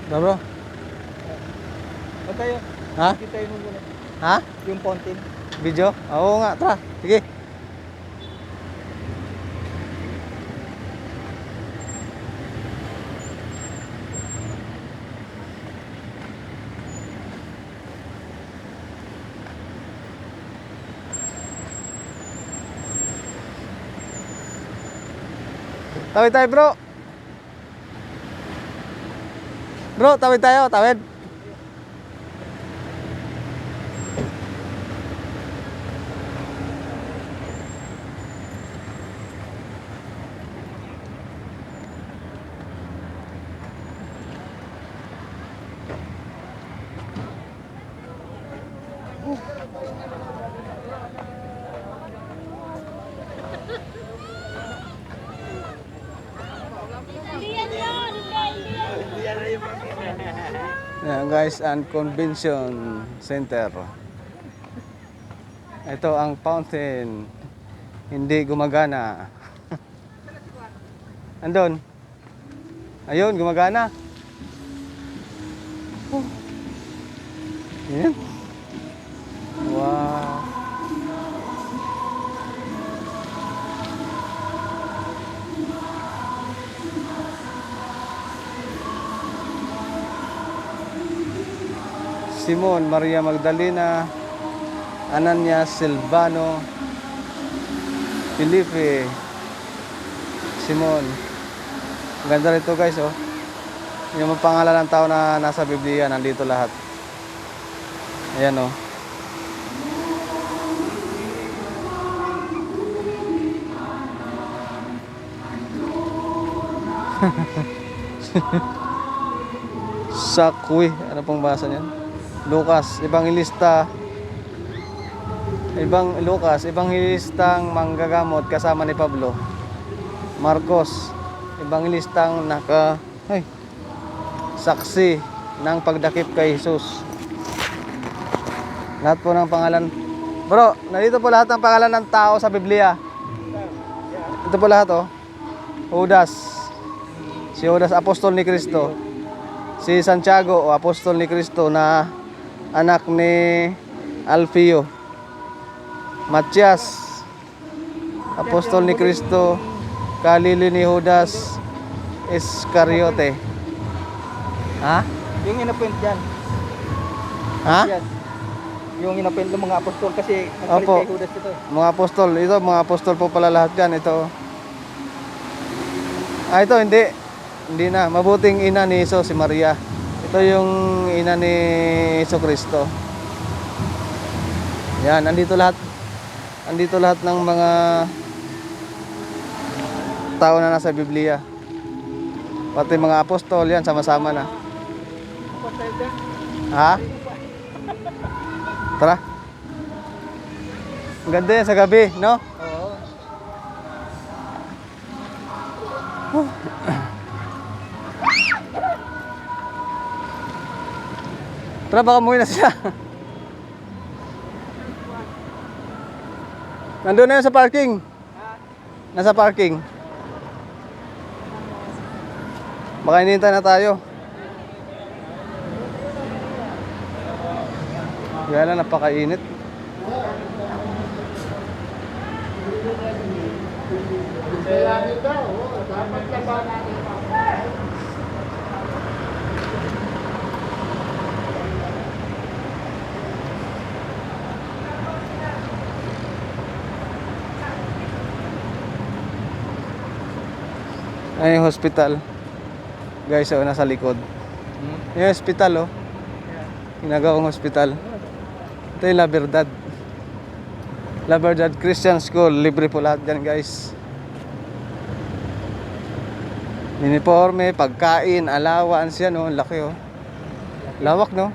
Bro, bro. O tayo, Ha? hindi tayo nung muna. Ha? Yung fountain. Video? Oo nga, tara. Sige. Tawid tayo, bro. Bro, tawid tayo, tawid. Ayan guys, ang convention center. Ito ang fountain. Hindi gumagana. Andun. Ayun, gumagana. Ayan. Wow. Simon, Maria Magdalena, Ananias, Silvano, Felipe, Simon. Ganda rito guys, oh. Yung mga pangalan ng tao na nasa Biblia, nandito lahat. Ayan, oh. Sakwi, ano pong basa niyan? Lucas, ebanghilistang manggagamot kasama ni Pablo. Marcos, ebanghilistang saksi ng pagdakip kay Jesus. Lahat po ng pangalan. Bro, nandito po lahat ng pangalan ng tao sa Biblia. Ito po lahat, oh. Judas. Si Judas, apostol ni Kristo. Si Santiago, apostol ni Kristo na anak ni Alfeo. Matias, apostol ni Kristo, kalili ni Judas Iscariote. Ha? Yung inapunt dyan. Ha? Yan. Yung inapunt ng mga apostol kasi nagpalit Opo. kay Judas ito. Mga apostol, ito mga apostol po pala lahat yan. Ito. Ito hindi na. Mabuting ina ni Iso, si Maria. Ito yung ina ni Iso Kristo. Yan, andito lahat. Andito lahat ng mga tao na nasa Biblia. Pati mga apostol, yan, sama-sama na. Ha? Tara. Ang ganda yan sa gabi, no? Oo. Tara, baka umuwi na sila. Nandun na yun sa parking. Nasa parking. Baka hinihintay na tayo. Kaya lang, napakainit. Ay, yung hospital. Guys, oh, nasa likod. Yung hospital, oh. Ginagawang hospital. Ito yung La Verdad. La Verdad Christian School. Libre po lahat dyan, guys. Uniforme, pagkain, allowance yan, oh. Laki, oh. Lawak, no?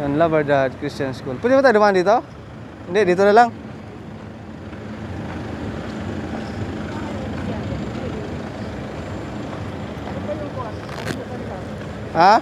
Yan, La Verdad Christian School. Pwede ba tayo dumaan dito? Hindi, dito na lang. Ha?